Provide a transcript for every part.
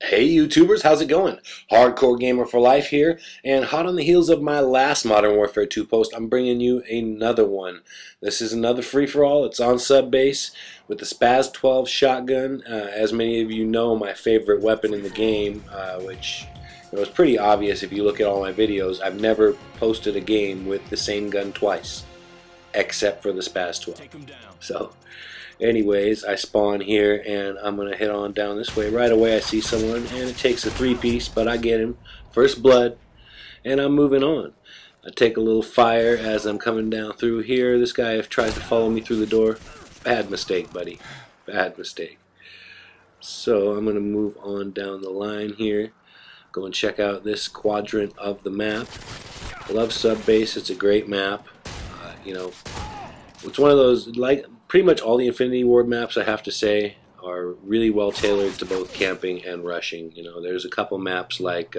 Hey YouTubers, how's it going? Hardcore Gamer for Life here, and hot on the heels of my last Modern Warfare 2 post, I'm bringing you another one. This is another free-for-all. It's on sub-base with the SPAS-12 shotgun. As many of you know, my favorite weapon in the game, which is pretty obvious if you look at all my videos. I've never posted a game with the same gun twice, except for the SPAS-12. So, anyways, I spawn here and I'm going to head on down this way. Right away I see someone and it takes a three-piece, but I get him. First blood, and I'm moving on. I take a little fire as I'm coming down through here. This guy tries to follow me through the door. Bad mistake, buddy. Bad mistake. So I'm going to move on down the line here. Go and check out this quadrant of the map. I love sub-base. It's a great map. It's one of those, like pretty much all the Infinity Ward maps, I have to say, are really well tailored to both camping and rushing. There's a couple maps like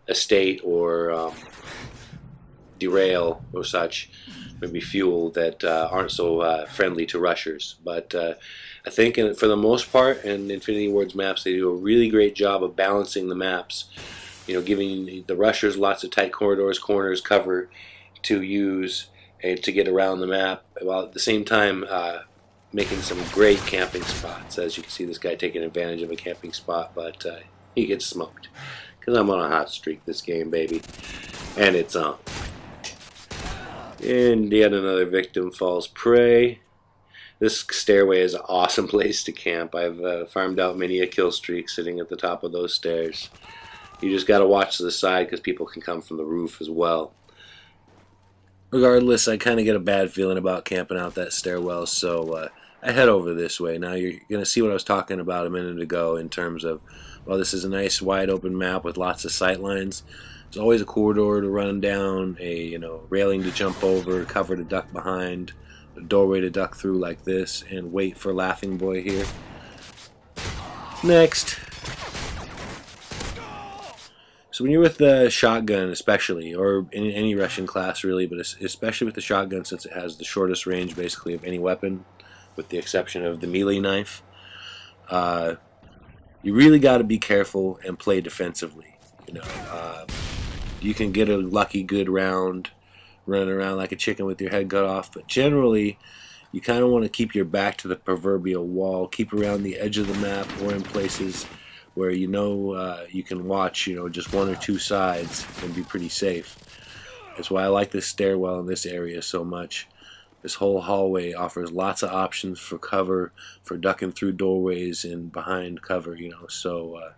Estate or Derail or such, maybe Fuel, that aren't so friendly to rushers. But I think for the most part, in Infinity Ward's maps, they do a really great job of balancing the maps. Giving the rushers lots of tight corridors, corners, cover to use and to get around the map, while at the same time making some great camping spots. As you can see, this guy taking advantage of a camping spot, but he gets smoked because I'm on a hot streak this game, baby, and it's on. And yet another victim falls prey. This stairway is an awesome place to camp. I've farmed out many a kill streak sitting at the top of those stairs. You just got to watch to the side because people can come from the roof as well. Regardless, I kind of get a bad feeling about camping out that stairwell, so I head over this way. Now you're going to see what I was talking about a minute ago in terms of, well, this is a nice wide open map with lots of sight lines. There's always a corridor to run down, a railing to jump over, cover to duck behind, a doorway to duck through like this, and wait for Laughing Boy here. Next. So when you're with the shotgun especially, or in any Russian class really, but especially with the shotgun since it has the shortest range basically of any weapon, with the exception of the melee knife, you really got to be careful and play defensively. You can get a lucky good round running around like a chicken with your head cut off, but generally you kind of want to keep your back to the proverbial wall, keep around the edge of the map or in places where you can watch just one or two sides and be pretty safe. That's why I like this stairwell in this area so much. This whole hallway offers lots of options for cover, for ducking through doorways and behind cover, so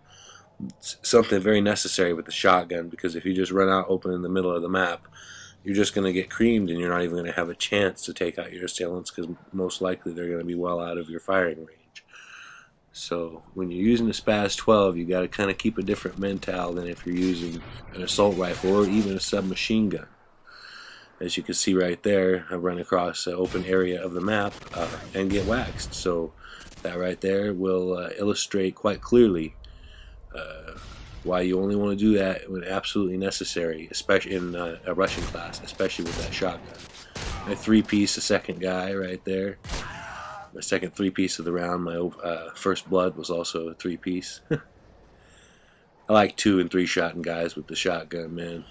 it's something very necessary with the shotgun, because if you just run out open in the middle of the map, you're just going to get creamed and you're not even going to have a chance to take out your assailants, because most likely they're going to be well out of your firing range. So when you're using the SPAS-12, you got to kind of keep a different mental than if you're using an assault rifle or even a submachine gun. As you can see right there, I run across an open area of the map and get waxed. So that right there will illustrate quite clearly why you only want to do that when absolutely necessary, especially in a Russian class, especially with that shotgun. My three-piece, the second guy right there. My second three-piece of the round. My first blood was also a three-piece. I like 2- and 3-shotting guys with the shotgun, man.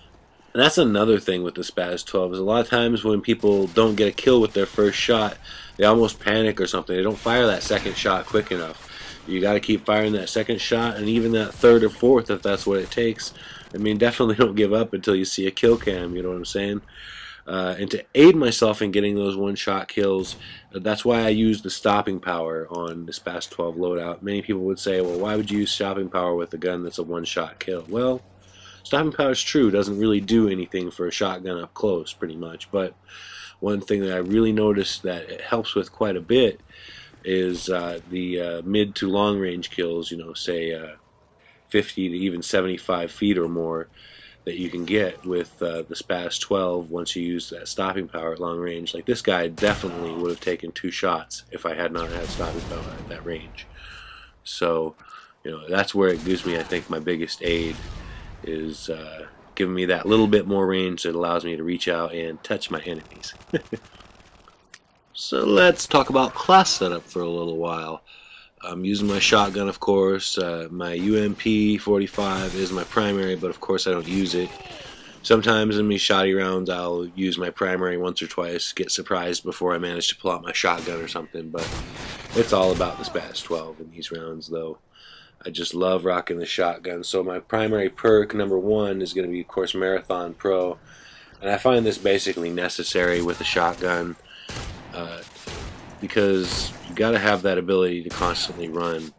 And that's another thing with the SPAS-12 is a lot of times when people don't get a kill with their first shot, they almost panic or something. They don't fire that second shot quick enough. You got to keep firing that second shot, and even that third or fourth if that's what it takes. I mean, definitely don't give up until you see a kill cam, you know what I'm saying? And to aid myself in getting those one-shot kills, that's why I use the stopping power on the SPAS-12 loadout. Many people would say, well, why would you use stopping power with a gun that's a one-shot kill? Well, stopping power is true, doesn't really do anything for a shotgun up close, pretty much. But one thing that I really noticed that it helps with quite a bit is the mid to long range kills, say 50 to even 75 feet or more, that you can get with the SPAS-12 once you use that stopping power at long range. Like this guy definitely would have taken 2 shots if I had not had stopping power at that range. So, that's where it gives me, I think, my biggest aid is giving me that little bit more range that allows me to reach out and touch my enemies. So let's talk about class setup for a little while. I'm using my shotgun, of course. My UMP 45 is my primary, but of course I don't use it. Sometimes in these shoddy rounds I'll use my primary once or twice, get surprised before I manage to pull out my shotgun or something, but it's all about the SPAS-12 in these rounds though. I just love rocking the shotgun. So my primary perk, number 1, is going to be, of course, Marathon Pro. And I find this basically necessary with a shotgun because you got to have that ability to constantly run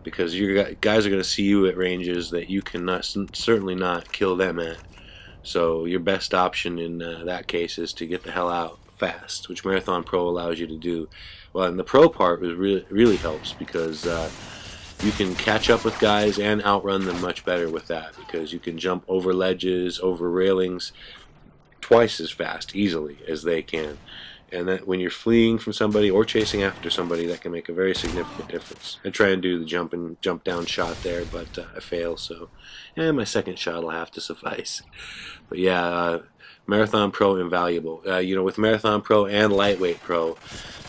because your guys are going to see you at ranges that you cannot, certainly not kill them at. So your best option in that case is to get the hell out fast, which Marathon Pro allows you to do. Well, and the Pro part really helps because you can catch up with guys and outrun them much better with that because you can jump over ledges, over railings twice as fast, easily, as they can. And that when you're fleeing from somebody or chasing after somebody, that can make a very significant difference. I try and do the jump down shot there, but I fail, so my second shot will have to suffice. But yeah, Marathon Pro invaluable. You know, with Marathon Pro and Lightweight Pro,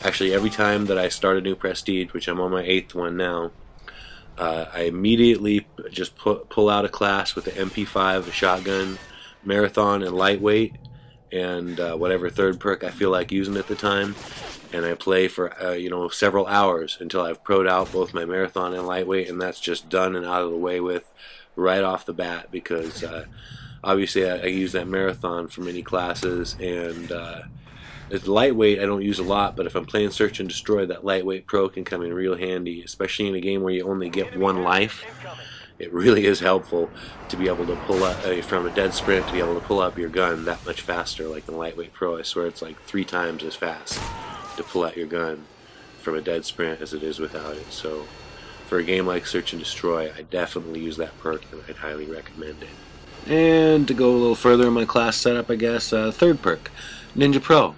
actually every time that I start a new Prestige, which I'm on my 8th one now, I immediately just pull out a class with the MP5, a shotgun, Marathon, and Lightweight, and whatever third perk I feel like using at the time, and I play for you know, several hours until I've pro'd out both my Marathon and Lightweight, and that's just done and out of the way with right off the bat because obviously I use that Marathon for many classes, and it's Lightweight I don't use a lot, but if I'm playing Search and Destroy, that Lightweight Pro can come in real handy, especially in a game where you only get 1 life. It really is helpful to be able to pull up from a dead sprint, to be able to pull up your gun that much faster. Like in Lightweight Pro, I swear it's like 3 times as fast to pull out your gun from a dead sprint as it is without it. So for a game like Search and Destroy, I definitely use that perk and I'd highly recommend it. And to go a little further in my class setup, I guess, third perk, Ninja Pro.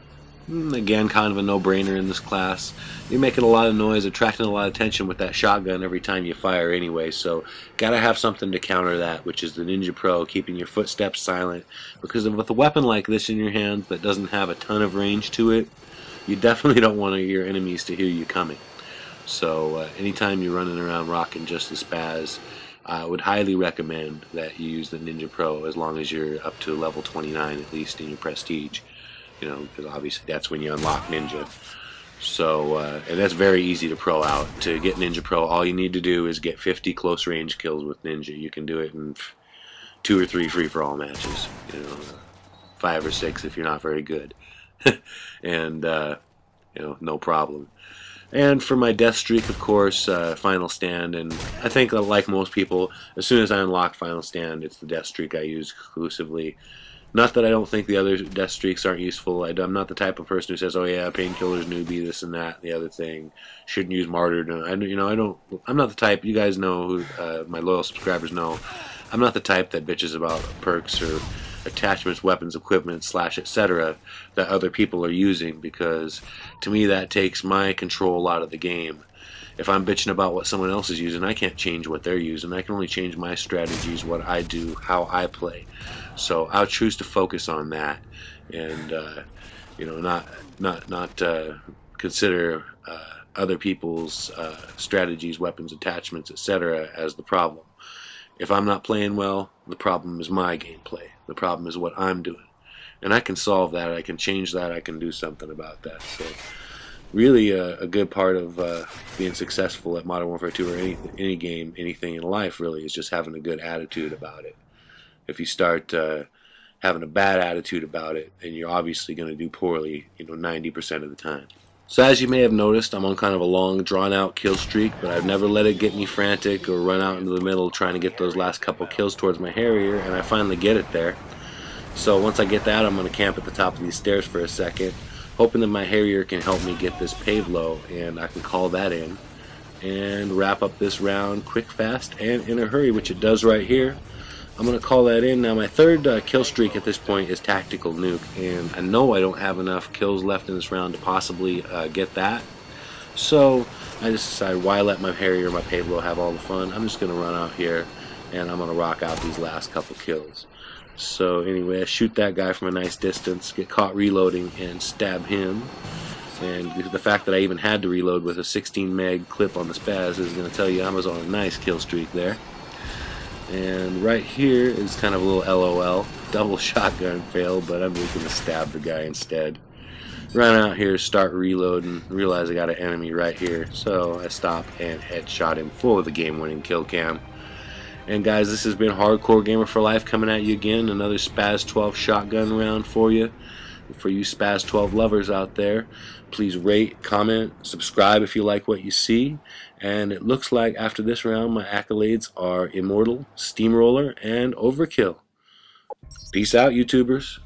Again, kind of a no-brainer in this class. You're making a lot of noise, attracting a lot of attention with that shotgun every time you fire anyway, so gotta have something to counter that, which is the Ninja Pro, keeping your footsteps silent, because with a weapon like this in your hand that doesn't have a ton of range to it, you definitely don't want your enemies to hear you coming. So anytime you're running around rocking just the SPAS, I would highly recommend that you use the Ninja Pro as long as you're up to level 29 at least in your Prestige. You know, because obviously that's when you unlock Ninja. So, and that's very easy to pro out. To get Ninja Pro, all you need to do is get 50 close range kills with Ninja. You can do it in 2 or 3 free-for-all matches. You know, 5 or 6 if you're not very good. And, you know, no problem. And for my death streak, of course, Final Stand. And I think, like most people, as soon as I unlock Final Stand, it's the death streak I use exclusively. Not that I don't think the other death streaks aren't useful. I'm not the type of person who says, "Oh yeah, painkillers, newbie, this and that, and the other thing. Shouldn't use martyrdom." I'm not the type. You guys know who my loyal subscribers know. I'm not the type that bitches about perks or attachments, weapons, equipment, / etc. that other people are using, because to me that takes my control out of the game. If I'm bitching about what someone else is using, I can't change what they're using. I can only change my strategies, what I do, how I play. So I'll choose to focus on that, and you know, not consider other people's strategies, weapons, attachments, etc. as the problem. If I'm not playing well, the problem is my gameplay. The problem is what I'm doing, and I can solve that. I can change that. I can do something about that. So really a good part of being successful at Modern Warfare 2 or any game, anything in life really, is just having a good attitude about it. If you start having a bad attitude about it, then you're obviously going to do poorly, you know, 90% of the time. So as you may have noticed, I'm on kind of a long, drawn-out kill streak, but I've never let it get me frantic or run out into the middle trying to get those last couple kills towards my Harrier, and I finally get it there. So once I get that, I'm going to camp at the top of these stairs for a second, hoping that my Harrier can help me get this pave low, and I can call that in and wrap up this round quick, fast, and in a hurry, which it does right here. I'm going to call that in. Now my third kill streak at this point is Tactical Nuke, and I know I don't have enough kills left in this round to possibly get that. So I just decided, why let my Harrier, my pave low have all the fun? I'm just going to run out here and I'm going to rock out these last couple kills. So anyway, I shoot that guy from a nice distance, get caught reloading, and stab him. And the fact that I even had to reload with a 16 meg clip on the SPAS is going to tell you I was on a nice kill streak there. And right here is kind of a little LOL. Double shotgun fail, but I'm just going to stab the guy instead. Run out here, start reloading, realize I got an enemy right here. So I stop and headshot him for the game-winning kill cam. And guys, this has been Hardcore Gamer for Life coming at you again. Another SPAS-12 shotgun round for you. For you SPAS-12 lovers out there, please rate, comment, subscribe if you like what you see. And it looks like after this round my accolades are Immortal, Steamroller, and Overkill. Peace out, YouTubers.